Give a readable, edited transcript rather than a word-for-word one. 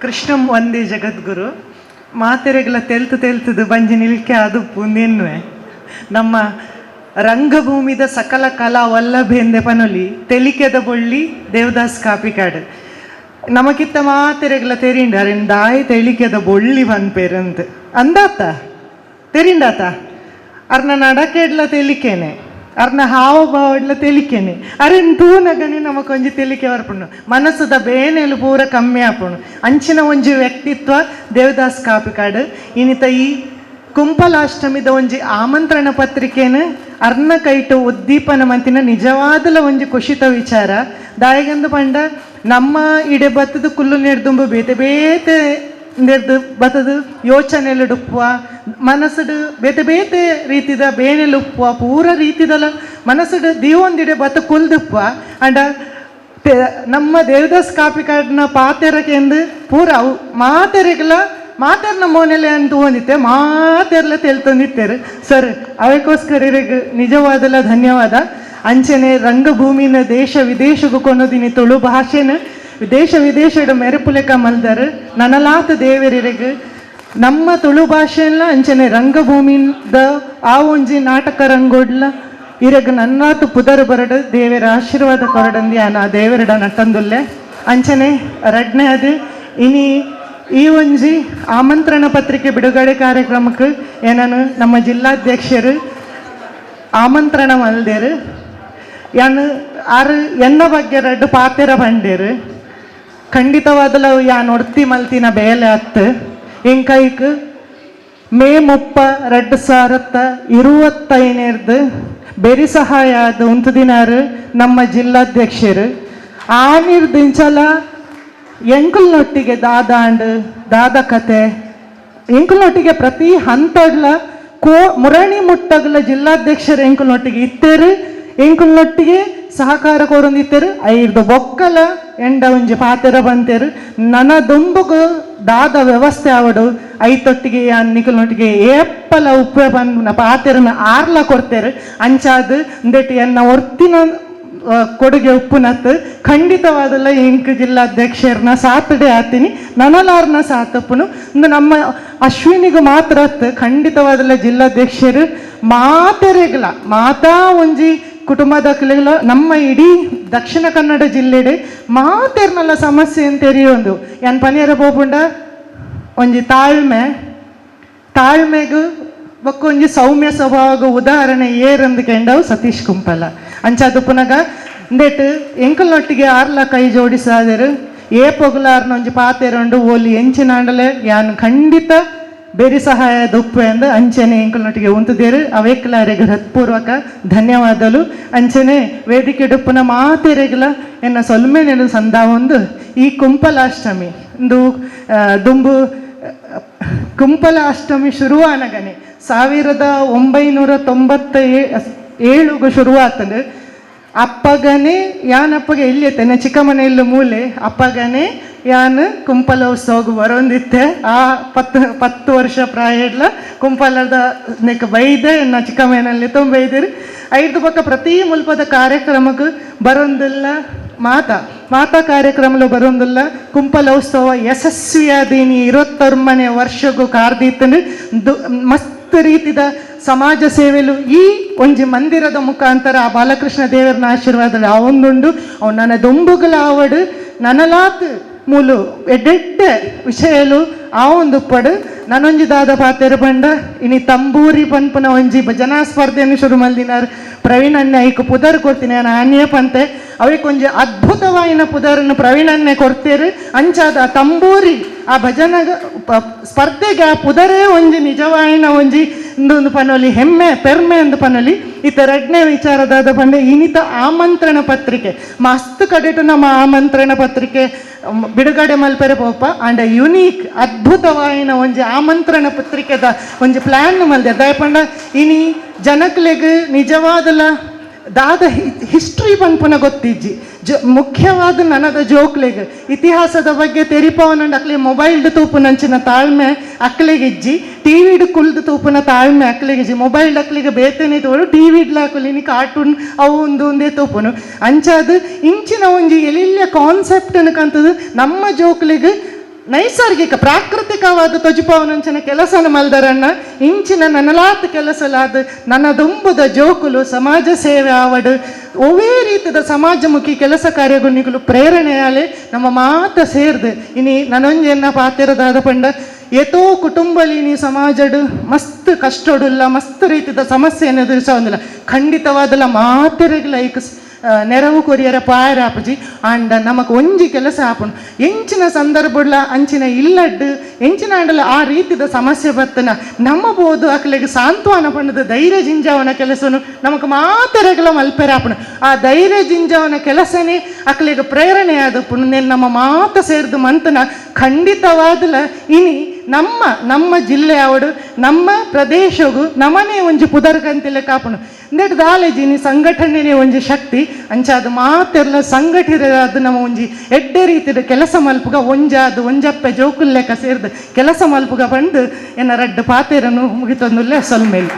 ಕೃಷ್ಣಂ ಒಂದೇ ಜಗದ್ಗುರು ಮಾತೆರೆಗಳ ತೆಲ್ತದು ಬಂಜಿ ನಿಲ್ಕೆ ಅದು ಪುಂದೆನ್ನುವೆ ನಮ್ಮ ರಂಗಭೂಮಿದ ಸಕಲ ಕಲಾ ವಲ್ಲಭೆಂದೆ ಪನೊಲಿ ತೆಲಿಕೆದ ಬೊಳ್ಳಿ ದೇವದಾಸ್ ಕಾಪಿಕಾಡು ನಮಕಿತ್ತ ಮಾತೆರೆಗಳ ತೆರಿಂಡ ದಾಯಿ ತೆಲಿಕೆದ ಬೊಳ್ಳಿ ಬಂದ್ಪೇರಂತ ಅಂದಾತ ತೆರಿಂಡಾತ ಅರ್ನ ನಡಕೆಡ್ಲ ತೆಲಿಕೆನೆ ಅರ್ನ ಹಾವ ಭಾವಡ್ಲ ತೆಲಿಕೆನೆ ಅರೆನ್ ತೂನಗನೆ ನಮಕೊಂಜಿ ತೆಲಿಕೆ ಬರ್ಪುಂಡು ಮನಸ್ಸದ ಬೇನೆಲು ಪೂರ ಕಮ್ಮಿ ಆಪುಂಡು ಅಂಚಿನ ಒಂಜಿ ವ್ಯಕ್ತಿತ್ವ ದೇವದಾಸ್ ಕಾಪಿಕಾಡು ಇನ್ನಿತ ಈ ಕುಂಪಲಾಷ್ಟಮಿದ ಒಂಜಿ ಆಮಂತ್ರಣ ಪತ್ರಿಕೆನ ಅರ್ನ ಕೈಟು ಉದ್ದೀಪನ ಮಂತಿನ ನಿಜವಾದಲ ಒಂಜಿ ಖುಷಿತ ವಿಚಾರ ದಾಯಿಗಂದು ಪಂಡ ನಮ್ಮ ಇಡೆ ಬತ್ತದ ಕುಲ್ಲು ನೆಡ್ದುಂಬು ಬೇತೆ ಬೇತೆ ನೆಡ್ದು ಬತ್ತದು ಯೋಚನೆಲುಡುಪ್ಪುವ ಮನಸ್ಸಡು ಬೇತೆ ಬೇತೆ ರೀತಿದ ಬೇನೆಲುಪ್ಪುವ ಪೂರ ರೀತಿದಲ್ಲ ಮನಸ್ಸಡು ದೀವೊಂದಿಡೆ ಬತ್ತ ಕುಲ್ದುಪ್ಪುವ ಅಂಡ ನಮ್ಮ ದೇವದಾಸ್ ಕಾಪಿಕಾಡ್ನ ಪಾತೆರಕೆಂದು ಪೂರ ಅವು ಮಾತೆರೆಗಳ ಮಾತೆರ್ನ ಮೋನೆಲೆ ಅಂತ ಹೊಂದಿತ್ತೆ ಮಾತೆರ್ಲ ತೆಲ್ತೊಂದಿತ್ತೇರು ಸರ್ ಅವಕ್ಕೋಸ್ಕರ ನಿಜವಾದಲ್ಲ ಧನ್ಯವಾದ ಅಂಚನೆ ರಂಗಭೂಮಿನ ದೇಶ ವಿದೇಶಗೂ ಕೊನೋದಿನಿ ತುಳು ಭಾಷೆನ ದೇಶ ವಿದೇಶದ ಮೆರುಪುಲೆಕ ಮಲ್ದರ್ ನನಲಾತ ದೇವರಿಗೆ ನಮ್ಮ ತುಳು ಭಾಷೆಲ್ಲ ಅಂಚನೆ ರಂಗಭೂಮಿದ ಆ ಒಂಜಿ ನಾಟಕ ರಂಗೋಡ್ಲ ಇರಗ ನನ್ನಾತು ಪುದರ್ ಬರಡು ದೇವರ ಆಶೀರ್ವಾದ ಕೊರಡಂದಿ ಆ ದೇವರಡ ನಟಂದುಲ್ಲೆ ಅಂಚನೆ ರಡ್ನೆ ಅದು ಇನಿ ಈ ಒಂಜಿ ಆಮಂತ್ರಣ ಪತ್ರಿಕೆ ಬಿಡುಗಡೆ ಕಾರ್ಯಕ್ರಮಕ್ಕೆ ಏನನು ನಮ್ಮ ಜಿಲ್ಲಾಧ್ಯಕ್ಷರು ಆಮಂತ್ರಣ ಮಲ್ದೇರು ಯಾನು ಆರು ಎನ್ನ ಬಗ್ಗೆ ರಡ್ಡು ಪಾತೆರ ಬಂಡೇರು ಖಂಡಿತವಾದಲು ಯಾನ್ ಒಡ್ತಿ ಮಲ್ತಿನ ಬೇಲೆ ಹತ್ತು ಎಂಕೈಕ್ ಮೇ 30, 2025 ಬೆರಿ ಸಹಾಯ ಆದ ಉಂಟು ದಿನಾರು ನಮ್ಮ ಜಿಲ್ಲಾಧ್ಯಕ್ಷರು ಆ ನಿರ್ದಿಂಚಲ ಎಂಕಲ್ನೊಟ್ಟಿಗೆ ದಾದ ಕತೆ ಎಂಕಲ್ನೊಟ್ಟಿಗೆ ಪ್ರತಿ ಹಂತಗ್ಲ ಮುರಣಿ ಮುಟ್ಟಗ್ಲ ಜಿಲ್ಲಾಧ್ಯಕ್ಷರು ಎಂಕಲ್ನೊಟ್ಟಿಗೆ ಇತ್ತೇರು ಎಂಕಲ್ನೊಟ್ಟಿಗೆ ಸಹಕಾರ ಕೋರೊಂದಿತ್ತೇರು ಐದು ಬೊಕ್ಕಲ ಎಂಡ ಒಂಜಿ ಪಾತೆರ ಬಂತೇರು ನನ್ನ ದುಂಬುಗು ದಾದ ವ್ಯವಸ್ಥೆ ಆವಡು ಐತೊಟ್ಟಿಗೆ ನಿಕಲ್ನೊಟ್ಟಿಗೆ ಏಪ್ಪಲ ಉಪ್ಪೆ ಬಂದು ಪಾತೆರನ ಆರ್ಲ ಕೊಡ್ತೇರು ಅಂಚಾದು ಅಂದೇಟಿ ಎನ್ನ ಒರ್ತಿನ ಕೊಡುಗೆ ಉಪ್ಪುನತ್ತು ಖಂಡಿತವಾದಲ್ಲ ಎಂಕ್ ಜಿಲ್ಲಾಧ್ಯಕ್ಷರನ್ನ ಸಾತಡೆ ಆತೀನಿ ನನಲಾರ್ನ ಸಾತಪ್ಪನು ಇಂದು ನಮ್ಮ ಅಶ್ವಿನಿಗೂ ಮಾತ್ರ ಖಂಡಿತವಾದಲ್ಲ ಜಿಲ್ಲಾಧ್ಯಕ್ಷರು ಮಾತೆರೆಗಳ ಮಾತಾ ಒಂಜಿ ಕುಟುಂಬದ ಕಲೆಗಳ ನಮ್ಮ ಇಡೀ ದಕ್ಷಿಣ ಕನ್ನಡ ಜಿಲ್ಲೆಡೆ ಮಾತೆರ್ನಲ್ಲ ಸಮಸ್ಯೆ ಅಂತೆರಿಯೊಂದು ಏನು ಪನಿಯರ ಬೋಪುಂಡ ಒಂಜಿ ತಾಳ್ಮೆಗೂ ಬಕ್ಕೊಂಜಿ ಸೌಮ್ಯ ಸ್ವಭಾವಗ ಉದಾಹರಣೆ ಏರಂದು ಕೆಂಡವು ಸತೀಶ್ ಕುಂಪಲ ಅಂಚಾದು ಪುನಗ ಅಂದೇಟ್ ಎಂಕಲ್ನೊಟ್ಟಿಗೆ ಆರ್ಲ ಕೈ ಜೋಡಿಸಾದರು ಪೊಗಲಾರ್ನ ಒಂಜಿ ಪಾತೆರೊಂಡು ಓಲಿ ಎಂಚಿನಾಂಡಲೆ ಯಾನು ಖಂಡಿತ ಬೇರೆ ಸಹಾಯದ ಉಪ್ಪು ಎಂದು ಅಂಚನೆ ಎಂಕಲ್ನೊಟ್ಟಿಗೆ ಉಂತುದೇರು ಅವೇಕಲಾರೆಗೆ ಹೃತ್ಪೂರ್ವಕ ಧನ್ಯವಾದಗಳು ಅಂಚನೆ ವೇದಿಕೆ ಡುಪ್ಪನ ಮಾತೆರೆಗಳ ಎನ್ನ ಸೊಲ್ಮೆನೆನು ಸಂದ ಒಂದು ಈ ಕುಂಪಲಾಷ್ಟಮಿ ಇಂದು ದುಂಬು ಕುಂಪಲಾಷ್ಟಮಿ ಶುರುವಾನಗನೆ 1997 ಶುರುವಾತಂದು ಅಪ್ಪಗನೆ ಯಾನಪ್ಪಗೆ ಇಲ್ಲಿಯತ್ತೇನೆ ಚಿಕ್ಕಮನೆಯಲ್ಲೂ ಮೂಲೆ ಅಪ್ಪಗನೆ ಯಾನು ಕುಂಪಲ ಉತ್ಸವಕ್ಕೆ ಬರೋಂದಿತ್ತೆ ಆ 10 ವರ್ಷ ಪ್ರಾಯಡ್ಲ ಕುಂಪಲದ ನೆಕ್ ಬೈದೆ ನಾ ಚಿಕ್ಕಮನೆಯಲ್ಲಿ ಬೈದಿರಿ 5 ಪಕ್ಕ ಪ್ರತಿ ಮುಲ್ಪದ ಕಾರ್ಯಕ್ರಮಕ್ಕೆ ಬರೋಂದಿಲ್ಲ ಮಾತಾ ಕಾರ್ಯಕ್ರಮಲು ಬರೋಂದಿಲ್ಲ ಕುಂಪಲ ಉತ್ಸವ ಯಶಸ್ವಿಯಾದೀನಿ 26ನೇ ವರ್ಷಕ್ಕೂ ಕಾರ್ದಿತ್ತಂದು ಮಸ್ತ್ ರೀತಿದ ಸಮಾಜ ಸೇವೆಲು ಈ ಒಂಜಿ ಮಂದಿರದ ಮುಖಾಂತರ ಆ ಬಾಲಕೃಷ್ಣ ದೇವರನ ಆಶೀರ್ವಾದ ಅವೊಂದುಂಡು ಅವು ನನ್ನ ದುಂಬುಗಳ ಆವಡು ನನಲಾತ್ ಮೂಲು ಎಡ್ಡೆಡ್ಡೆ ವಿಷಯಲು ಆ ಒಂದು ಪಡು ನಾನೊಂಜಿ ದಾದ ಪಾತೆರ ಬಂಡ ಇನಿ ತಂಬೂರಿ ಪನ್ಪುನ ಒಂಜಿ ಭಜನಾ ಸ್ಪರ್ಧೆಯನ್ನು ಶುರು ಮಲ್ದಿನಾರು ಪ್ರವೀಣನ್ನೇ ಐಕು ಪುದರ್ ಕೊಡ್ತೀನಿ ನಾನು ಆನ್ಯ ಪಂತೆ ಅವಕ್ಕೊಂಜಿ ಅದ್ಭುತವಾಯಿನ ಪುದರನ್ನು ಪ್ರವೀಣನ್ನೇ ಕೊಡ್ತೇರು ಅಂಚಾದ ತಂಬೂರಿ ಆ ಭಜನಗ ಸ್ಪರ್ಧೆಗೆ ಆ ಪುದರೇ ಒಂಜಿ ನಿಜವಾಯಿನ ಒಂಜಿ ಇಂದೊಂದು ಪನೊಲಿ ಹೆಮ್ಮೆ ಪೆರ್ಮೆ ಎಂದು ಪನೊಲಿ ಈತ ಎರಡನೇ ವಿಚಾರದಾದ ಪಂಡೆ ಇನ್ನಿತ ಆಮಂತ್ರಣ ಪತ್ರಿಕೆ ಮಸ್ತ್ ಕಡೆಟು ನಮ್ಮ ಆಮಂತ್ರಣ ಪತ್ರಿಕೆ ಬಿಡುಗಡೆ ಮಲ್ಪೆರೆ ಪೋಪ ಅಂಡ್ ಯುನೀಕ್ ಅದ್ಭುತವಾಯಿನ ಒಂಜಿ ಆಮಂತ್ರಣ ಪತ್ರಿಕೆದ ಒಂಜಿ ಪ್ಲ್ಯಾನ್ ಮಲ್ದೆ ದಯಪಂಡ ಇನಿ ಜನಕ್ಲೆಗ್ ನಿಜವಾದಲ ದಾದ ಹಿಸ್ಟ್ರಿ ಪನ್ಪುನ ಗೊತ್ತಿಜ್ಜಿ ಮುಖ್ಯವಾದ ನನದ ಜೋಕ್ಲೆಗ್ ಇತಿಹಾಸದ ಬಗ್ಗೆ ತೆರಿಪವನಂಡು ಅಕ್ಲೆ ಮೊಬೈಲ್ಡ್ ತೂಪುನಂಚಿನ ತಾಳ್ಮೆ ಅಕ್ಲೆಗಿಜ್ಜಿ ಟಿವಿಡ್ ಕುಲ್ದು ತೂಪುನ ತಾಳ್ಮೆ ಅಕ್ಲೆಗಿಜ್ಜಿ ಮೊಬೈಲ್ಡ್ ಅಕ್ಲಿಗೆ ಬೇತೇನೆ ತೋಡು ಟಿವಿಡ್ಲ ಹಾಕಲಿನಿ ಕಾರ್ಟೂನ್ ಅವು ಒಂದೇ ತೂಪುನು ಅಂಚಾದು ಇಂಚಿನ ಒಂಜಿ ಎಲ್ಲಿಯ ಕಾನ್ಸೆಪ್ಟ್ ಅನ್ಕಂತದ್ದು ನಮ್ಮ ಜೋಕ್ಲೆಗ್ ನೈಸರ್ಗಿಕ ಪ್ರಾಕೃತಿಕವಾದ ತೊಜುಪವನಂಚಿನ ಕೆಲಸನ ಮಲ್ದರನ್ನ ಇಂಚಿನ ನನಲಾತ್ ಕೆಲಸಲಾದ ನನ್ನದೊಂಬುದ ಜೋಕುಲು ಸಮಾಜ ಸೇವೆ ಆವಡು ಒವೇ ರೀತಿಯ ಸಮಾಜಮುಖಿ ಕೆಲಸ ಕಾರ್ಯಗುಣಿಗಳು ಪ್ರೇರಣೆಯಾಲೆ ನಮ್ಮ ಮಾತ ಸೇರ್ದು ಇನಿ ನನೊಂಜೆನ್ನ ಪಾತಿರದಾದ ಪಂಡ ಏತೋ ಕುಟುಂಬಲಿ ನೀ ಸಮಾಜಡು ಮಸ್ತ್ ಕಷ್ಟಡುಲ್ಲ ಮಸ್ತ್ ರೀತಿಯ ಸಮಸ್ಯೆಯನ್ನು ಎದುರಿಸೋದಿಲ್ಲ ಖಂಡಿತವಾದಲ್ಲ ಮಾತೆರೆಗ್ಲ ಐಕ್ ನೆರವು ಕೊರಿಯರ ಪಾಯರ ಆಪಜಿ ಆಂಡ ನಮಕ್ ಒಂಜಿ ಕೆಲಸ ಆಪುಂಡು ಎಂಚಿನ ಸಂದರ್ಭಡ್ಲ ಅಂಚಿನ ಇಲ್ಲಡ್ಡು ಎಂಚಿನ ಆಂಡಲ ಆ ರೀತಿದ ಸಮಸ್ಯೆ ಬತ್ತನ ನಮ್ಮ ಬೋದು ಅಕ್ಲೆಗೆ ಸಾಂತ್ವನ ಪಂಡದ ಧೈರ್ಯ ಜಿಂಜಾವನ ಕೆಲಸನು ನಮಕ್ ಮಾತೆರೆಗ್ಲ ಮಲ್ಪೆರ ಆಪುಂಡು ಆ ಧೈರ್ಯ ಜಿಂಜಾವನ ಕೆಲಸನೇ ಅಕ್ಲೆಗೆ ಪ್ರೇರಣೆ ಆದಪ್ಪುಂಡು ನೇನು ನಮ್ಮ ಮಾತ ಸೇರಿದು ಮಂತನ ಖಂಡಿತವಾದಲ ಇನಿ ನಮ್ಮ ಜಿಲ್ಲೆ ಅವಡು ನಮ್ಮ ಪ್ರದೇಶಗೂ ನಮನೇ ಒಂಜಿ ಪುದರ್ಗಂತಿಲೆ ಕಾಪುಂಡು ಇಂದೆಟ್ ದಾಲೇಜಿನಿ ಸಂಘಟನೆನೇ ಒಂಜಿ ಶಕ್ತಿ ಅಂಚಾದ ಮಾತೆರ್ಲ ಸಂಘಟಿತ ನಮ್ಮ ಒಂಜಿ ಎಡ್ಡೆ ರೀತಿಯ ಕೆಲಸ ಮಲ್ಪುಗ ಒಂಜಪ್ಪೆ ಜೋಕುಲ್ ಲೆಕ್ಕ ಸೇರಿದ ಕೆಲಸ ಮಲ್ಪುಗ ಬಂದು ಎನ್ನ ರಡ್ಡು ಪಾತೆರನು ಮುಗಿತೊಂದುಲ್ಲೆ ಸೊಲ್ಮೇಲೆ